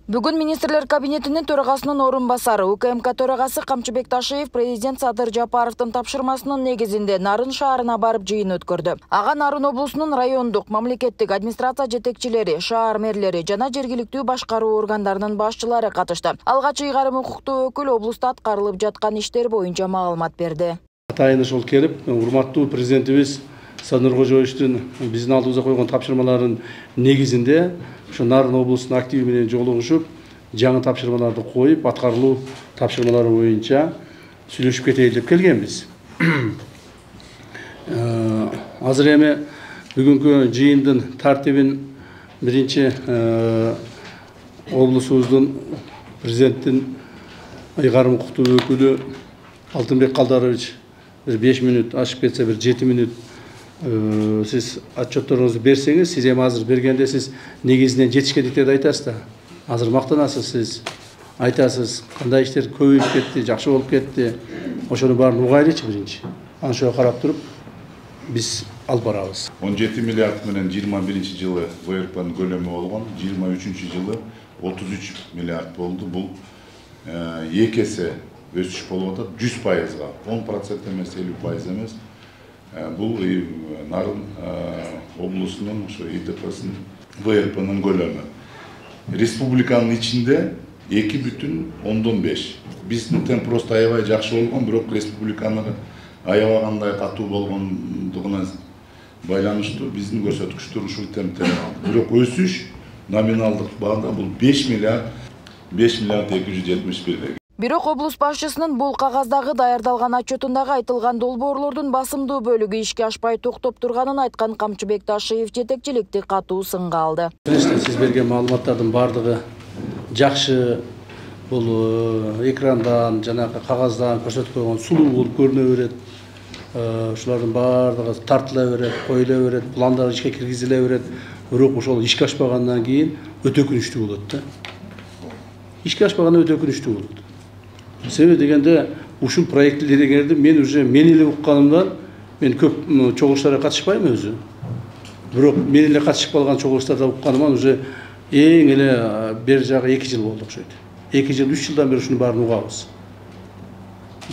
Бүгін министрлер кабинетінің төрағасының орынбасары УКМК төрағасы Камчыбек Ташиев президент Садыр Жапаровтың тапшырмасының негізінде Нарын шаарына барып жиын өткөрдү. Ага Нарын облусунун райондук, мамлекеттик администрация жетекчилери, шаар мэрлери жана жергиликтүү башкаруу органдарынын башчылары катышты. Алгач ыйгарым укуктуу өкүл облуста аткарылып жаткан иштер боюнча маалымат берди. Атайын ошол келип, урматтуу президентибиз Садыр Жапаровдун биздин алдыбызга койгон тапшырмаларынын негизинде ушу Нарын облусунун активи менен жолугушуп, жаңы тапшырмаларды коюп, аткарылуу тапшырмалары боюнча сүйлөшүп кетели деп келгенбиз. Азыр эми бүгүнкү жыйындын тартибин биринчи облусубуздун президенттин ыйгарым укуктуу өкүлү Алтынбек Калдарович bir 5 minut ашып кетсе, bir 7 minut siz отчетторуңузду берсеңиз, siz эми азыр бергенде siz негизинен жетишкендиктерди айтасыз да. Азыр мактанасыз, siz айтасыз, кандай иштер көбөйүп кетти, жакшы болуп кетти. Ошонун баарын угайлычы биринчи. Аны ошого карап туруп биз алып барабыз. 17 миллиард менен 21-жылы ВРПнын көлөмү болгон, 23-жылы 33 миллиард болду. Бул 2 эсе өсүш болуп атат, 100%га, 10% эмес, 50% эмес. Бул Нарын облусунун ушу ИТПсынын ВРПнын көлөмү. Республиканын ичинде 2,5. Биздин темп просто аябай жакшы болгон, бирок республиканы аябагандай катуу болгондугуна байланыштуу биздин көрсөткүчтөр ушул темпте. Бирок өсүш номиналдык баада бул 5 миллиард 271. Бирок облус башчысынын бул кагаздагы даярдалган отчетундагы айтылган долбоорлордун басымдуу бөлүгү ишке ашпай токтоп турганын айткан Камчыбек Ташиев жетекчиликти катуу сынга алды. Сиз берген маалыматтардын бардыгы жакшы, бул экрандан, жанагы кагаздан көрсөтүп койгон сулуу болуп көрүнө берет. Ушулардын бардыгы тартыла берет, коюла берет, пландар ишке киргизиле берет. Бирок ошол ишке ашпагандан кийин өтө өкүнүчтүү болот да. Ишке ашпагандан өтө өкүнүчтүү болот. Себеби дегенде ушул проектлерди мен уже мен эле укканымдан мен көп чогулуштарга катышпайм өзү. Бирок мен эле катышып калган чогулуштарда укканымдан уже эң эле бер жагы 2 жыл болду окшойт. 2 жыл, 3 жылдан бери ушуну баарын угабыз.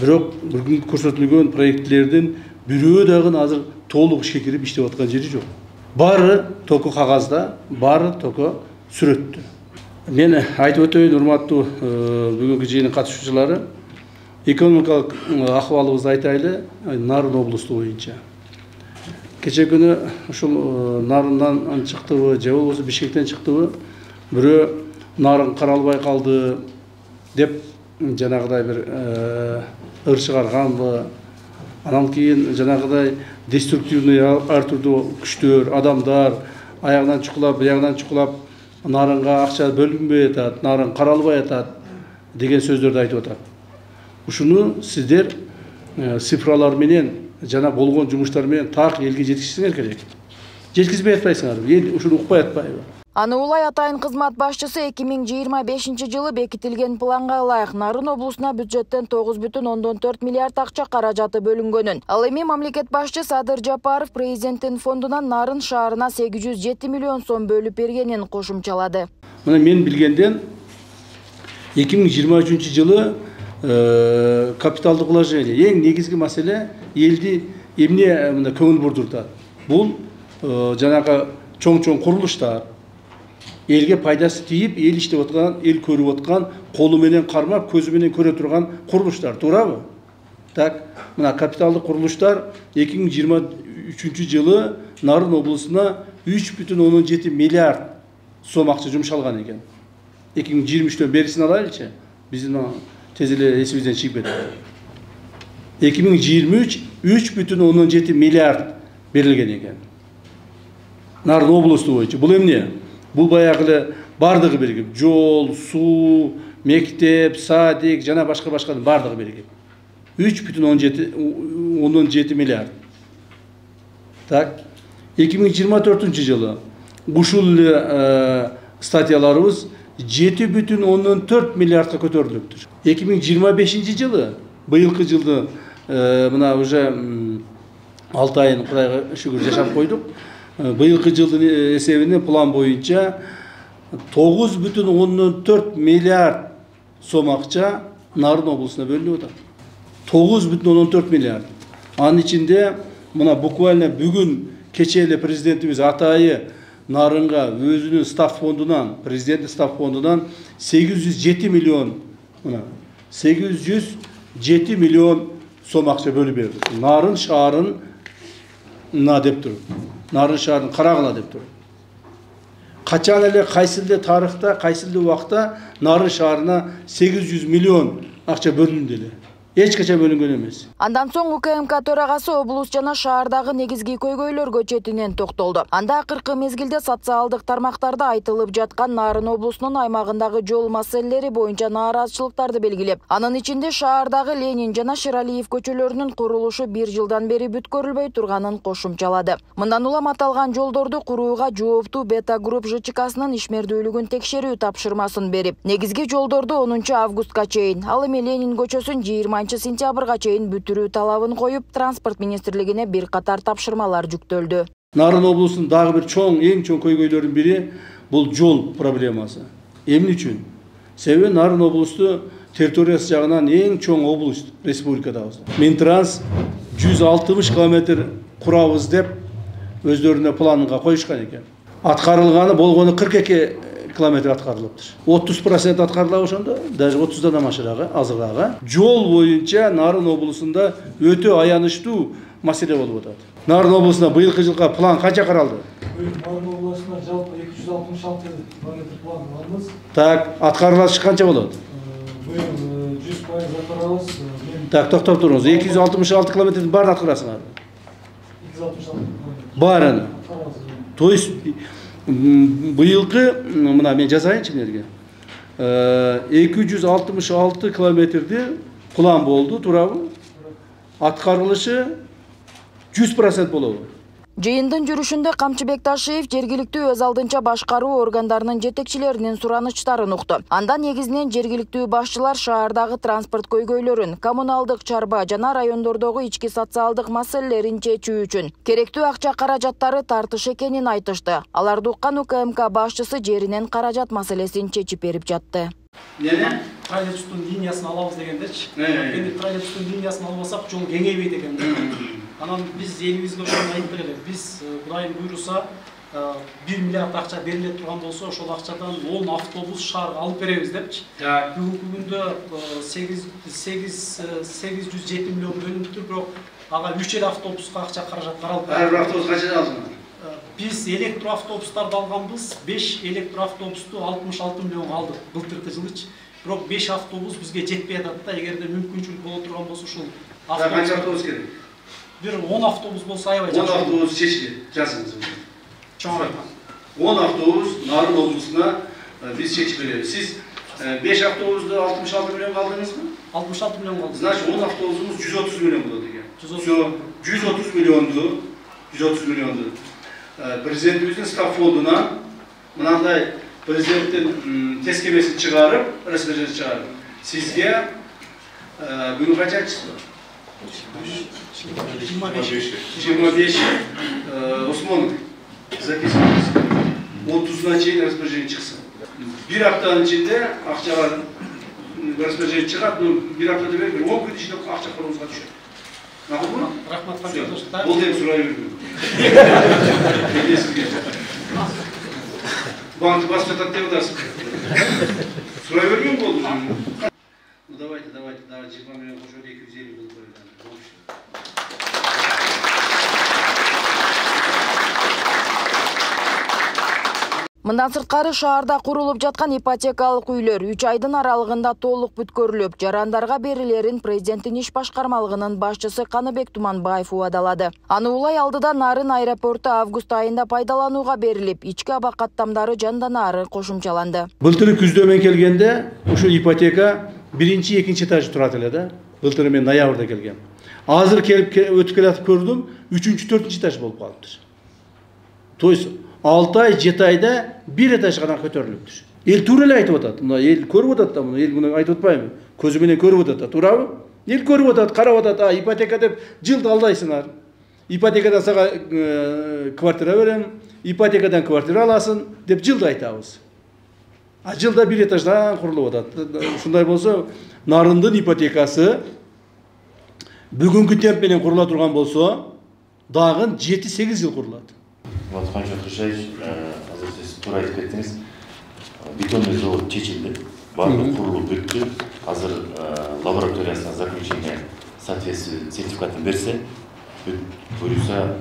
Бирок бүгүнкү көрсөтүлгөн проектлердин бирөө дагы азыр толук ишке кирип иштеп аткан жери жок. Баары току кагазда, баары току сүрөттө. Мен айтып өтөйүн, урматтуу бүгүнкү жыйындын катышуучулары, экономикалык акыбалыбызды айтайлы Нарын облусту боюнча. Кече күнү ушул Нарындан чыктыбы, же болбосо Бишкектен чыктыбы, бирөө Нарын каралбай калды деп жанагыдай бир ыр чыгарганбы, анан кийин жанагыдай деструктивный ар түрдүү күчтөр, адамдар аягынан чукулап, биягынан чукулап Нарынга акча бөлүнбөй атат, Нарын каралбай атат деген сөздөрдү айтып атат. Ушуну сиздер цифралар менен жана болгон жумуштар менен так элге жеткизсеңер керек. Жеткизбей атпайсыңар, эл ушуну укпай атпайбы? Аны улай атайын кызмат башчысы 2025-жылы бекитилген планга ылайык Нарын облусуна бюджеттен 9,4 миллиард акча каражаты бөлүнгөнүн. Ал эми мамлекет башчы Садыр Жапаров президенттин фондунан Нарын шаарына 807 миллион сом бөлүп бергенин кошумчалады. Мына мен билгенден 2023-жылы капиталдык вложение эң негизги маселе элди эмне мына көңүл бурдуртат. Бул жанагы чоң курулуштар, элге пайдасы тийип, эл иштеп аткан, эл көрүп аткан, колу менен кармап, көзү менен көрө турган курулуштар, туурабы? Так, мына капиталдык курулуштар 2023-жылы Нарын облусуна 3,7 миллиард сом акча жумшалган экен. 2023-төн берисин алайлычы. Биздин тез эле эсибизден чыгып кетти. 2023 3,7 миллиард берилген экен. Нарын облусу боюнча. Бул эмне? Бул баягы бардыгы бергип, жол, суу, мектеп, садик, жана башка-башканын бардыгы бергип. 3,7 миллиард. Так, 2024-жылы ушул статьяларыбыз 7,4 миллиардка көтөрүлүптүр. 2025-жылы, быйылкы жылды мына уже 6 айын Кудайга шүгүр жашап койдук. Быйылкы жылдын эсебинде план боюнча 9,4 миллиард сом акча Нарын облусуна бөлүнүп атат. 9,4 миллиард. Анын ичинде мына буквально бүгүн кече эле президентибиз атайы Нарынга өзүнүн став фондунан, президенттик став фондунан 807 миллион, мына 807 миллион сом акча бөлүп берди. Нарын шаарына деп туруп. Нарын шаарын карагыла деп туруп. Качан эле кайсылды тарыхта, кайсылды убакта Нарын шаарына 800 миллион акча бөлүндү эле. Эч качан бөлүнгөн эмес. Андан соң УКМК төрагасы облус жана шаардагы негизги көйгөйлөргө четинен токтолду. Анда акыркы мезгилде социалдык тармактарда айтылып жаткан Нарын облусунун аймагындагы жол маселелери боюнча нааразычылыктарды белгилеп, анын ичинде шаардагы Ленин жана Шералиев көчөлөрүнүн курулушу 1 жылдан бери бүткөрүлбөй турганын кошумчалады. Мындан улам аталган жолдорду курууга жооптуу Бета Групп ЖЧКсынын ишмердүүлүгүн текшерүү тапшырмасын берип, негизги жолдорду 10 августка чейин, ал эми Ленин көчөсүн 20 сентябрга чейин бүтүрүү талабын коюп, транспорт министрлигине бир катар тапшырмалар жүктөлдү. Нарын облусунун дагы бир эң чоң көйгөйлөрүнүн бири бул жол проблемасы. Эмне үчүн? Себеби Нарын облусту территориясы жагынан эң чоң облус республикадабыз. Минтранс 160 км курабыз деп өздөрүнө планга коюшкан экен. Аткарылганы болгону 42 километр аткарылыптыр. 30% аткарыла ошондо, даже 30-дан амашырагы, азыгырагы. Жол боюнча Нарын облусунда өтө аянычтуу маселе болуп атат. Нарын облусуна быйылкы жылга план канча каралды? Нарын облусуна жалпы 266 километр план алабыз. Так, аткарылышы канча болот? Быйыл 100% аткарабыз. Так, токтоп туруңуз. 266 километрдин баарын аткарасыңар. 266 баарын. То есть быйылкы мына мен жазайынчы эмнеге. 266 километрди план болду, туурабы? Аткарылышы 100% болобу? Жыйындын жүрүшүндө Камчыбек Ташиев жергиликтүү өз алдынча башкаруу органдарынын жетекчилеринин суранычтарын укту. Анда негизинен жергиликтүү башчылар шаардагы транспорт көйгөйлөрүн, коммуналдык чарба жана райондордогу ички социалдык маселелерин чечүү үчүн керектүү акча каражаттары тартыш экенин айтышты. Аларды уккан УКМК башчысы жеринен каражат маселесин чечип берип жатты. Нене? Троллейбустун линиясын алабыз дегендерчи. Эми троллейбустун линиясын албасак жол кеңейбейт экен. Анан биз элибизге ошону айттык эле. Биз Кудайым буйруса 1 миллиард акча берилет турган болсо, ошол акчадан 10 автобус шаарга алып беребиз депчи. Бүгүнкү күндө 807 миллион бөлүнүптүр, бирок ага 3 автобуска акча каражат каралып. Ар бир автобус канчадан алсыңар? Биз электроавтобустарды алганбыз, 5 электроавтобусту 66 миллионго алдык былтыркы жылычы. Бирок 5 автобус бизге жетпей атат да, эгерде мүмкүнчүлүк боло турган болсо ушул канча автобус керек? Бир 10 автобус болсо аябай жакшы. 10 автобус чечилет, жазыңыз. Чоң айткан. 10 автобус Нарын облусуна биз чечип беребиз. Сиз 5 автобусту 66 миллионго алдыңызбы? 66 миллионго алдык. Значит, 10 автобусумуз 130 миллион болот экен. 130 миллионду президентибиздин став фондунан мынандай президенттин тескемесин чыгарып, распоряжение чыгарып, сизге бүгүн канча чыкты? 25 Осмонов записывайтесь. 30-на чейин распоряжение чыксын. Bir аптанын ичинде акчага распоряжение чыгат, bir аптада бери 10 күн ичинде акча колуңузга түшөт. Макулбу? Рахмат, Бул деп сурай бердим. Банк басып жатат деп атасыз. Сурай берген болду. Ну давайте, да 20 миллион кошот 250 болуп коелу. Мындан сырткары шаарда курулуп жаткан ипотекалык үйлөр 3 айдын аралыгында толук бүткөрүлүп, жарандарга берилерин президенттин иш башкармалыгынын башчысы Каныбек Туманбаев убадалады. Аны улай алдыда Нарын аэропорту август айында пайдаланууга берилип, ички аба каттамдары жандан ары кошумчаланды. Былтыр күздө мен келгенде ушу ипотека 1-2 этаж турат эле да. Былтыр мен ноябрда келгем. Азыр келип өтүп келатып көрдүм, 3-4 этаж болуп калыптыр. То есть 6 ай, 7 айда 1 этаж гана көтөрүлүптүр. Эл туура эле айтып атат. Мына эл көрүп атат да, эл муну айтып атпайбы? Көзү менен көрүп атат, туурабы? Эл көрүп атат, карап атат, ипотека деп жылды алдайсыңар. Ипотекадан сага квартира берем, ипотекадан квартира аласың деп жылды айтабыз. Жылда бир этаждан курулуп атат. Ушундай болсо, Нарындын ипотекасы бүгүнкү темп менен курула турган болсо, дагы 7-8 жыл курулат. Вот Қаныш Қошаевич, азыр сиз туура айтып кеттиңиз. Бетонный завод чечилди, баардыгы курулуп бүттү. Азыр лабораториясына заключение соответствие сертификатын берсе, буюрса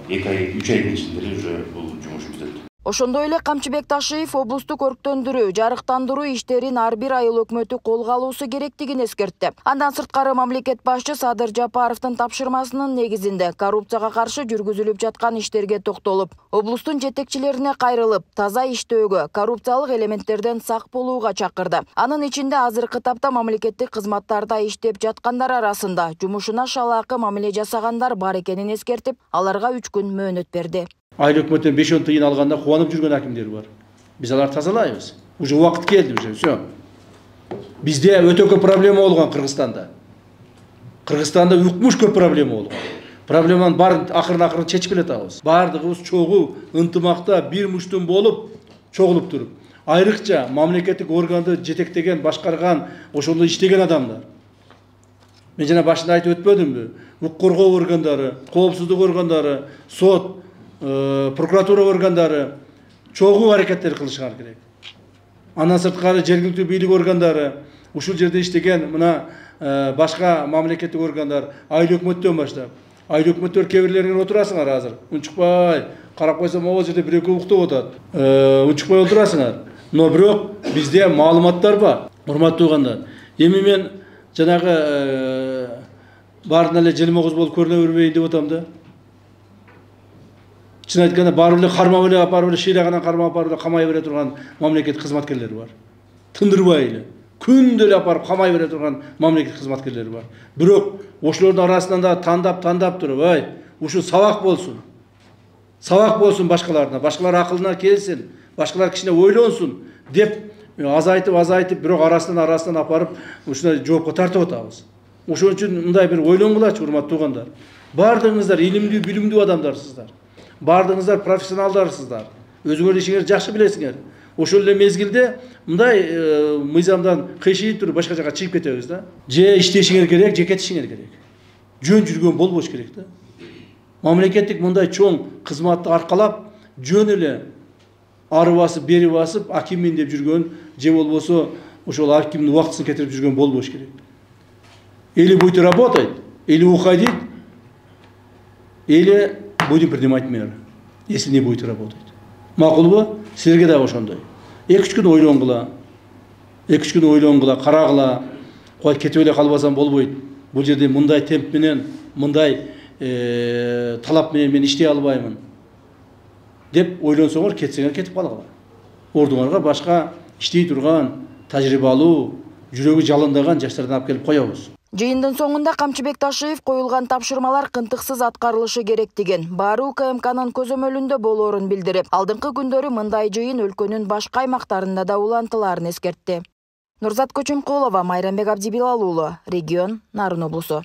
2 ай, 3 айдын ичинде уже бул жумуш бүтөт. Ошондой эле Камчыбек Ташиев облустук өрттөндүрүү, жарыктандыруу иштерин ар бир айыл өкмөтү колго алуусу керектигин эскертти. Андан сырткары мамлекет башчы Садыр Жапаровдун тапшырмасынын негизинде коррупцияга каршы жүргүзүлүп жаткан иштерге токтолуп, облустун жетекчилерине кайрылып, таза иштөөгө, коррупциялык элементтерден сак болууга чакырды. Анын ичинде азыркы тапта мамлекеттик кызматтарда иштеп жаткандар арасында жумушуна шалаакы мамиле жасагандар бар экенин эскертип, аларга 3 күн мөөнөт берди. Айыл өкмөттөн 5-10 тыйын алганда кубанып жүргөн акимдер бар. Биз аларды тазалайбыз. Уже убакыт келди уже, всё. Бизде өтө көп проблема болгон Кыргызстанда. Кыргызстанда укмуш көп проблема болгон. Проблеманын баарын акырын чечип келатабыз. Баардыгыбыз чогуу, ынтымакта бир муштун болуп, чогулуп туруп, айрыкча мамлекеттик органды жетектеген, башкарган, ошондо иштеген адамдар. Мен жана башында айтып өтпөдүмбү? Укук коргоо органдары, коопсуздук органдары, сот, прокуратура органдары чогуу аракеттер кылышыңар керек. Андан сырткары жергиликтүү бийлик органдары, ушул жерде иштеген мына башка мамлекеттик органдар, айыл өкмөттөн баштап. Айыл өкмөттөр кебирлеринен отурасыңар азыр. Унчукпай, карап койсом могу жерде бир-экөө уктап атат. Унчукпай отурасыңар. Но бирок бизде маалыматтар бар. Урматтуу угандар. Эми мен жанагы баардыгына эле желмогуз болуп көрүнө бербейин деп атам да. Чын айтканда баары эле кармап эле апарып эле шыйрагынан кармап апарып эле камай бере турган мамлекет кызматкерлери бар. Тындырбай эле күндө эле апарып камай бере турган мамлекет кызматкерлери бар. Бирок ошолордун арасынан да тандап туруп, ушу сабак болсун. Сабак болсун башкаларына, башкалар акылына келсин, башкалар кичине ойлонсун деп азайтып, бирок арасынан апарып ушуна жоопко тартып атабыз. Ошон үчүн мындай бир ойлонгулачы, урматтуу угандар. Баардыгыңыздар илимдүү, билимдүү адамдарсыздар. Баардыгыңыздар профессионалдарсыздар. Өзүңөр ишиңерди жакшы билесиңер. Ошол эле мезгилде мындай мыйзамдан кыйшый туруп башка жака чыгып кетебиз да. Же иштешиңер керек, же кетишиңер керек. Жөн жүргөн болбош керек да. Мамлекеттик мындай чоң кызматты аркалап, жөн эле ары басып, бери басып, акиммин деп жүргөн, же болбосо ошол акимдин убактысын кетирип жүргөн болбош керек. Или будет работать, или уходить, или будем принимать меры, если не будет работать. Макулбу, силерге да ошондой. 2-3 күн ойлонгула, карагыла, кой кетип эле калбасам болбойт. Бул жерде мындай темп менен, мындай талап менен мен иштей албаймын деп ойлонсоңор, кетсеңер кетип калгыла. Ордуңарга башка иштей турган, тажрыйбалуу, жүрөгү жалындаган жаштардан алып келип коебуз. Жыйындын соңунда Камчыбек Ташиев коюлган тапшырмалар кынтыксыз аткарылышы керектигин, баары УКМКнын көзөмөлүндө болоорун билдирип, алдыңкы күндөрү мындай жыйын өлкөнүн башка аймактарында да улантылаарын эскертти. Нурзат Көчөмкулова, Майрамбек Абдибилал уулу, Регион, Нарын облусу.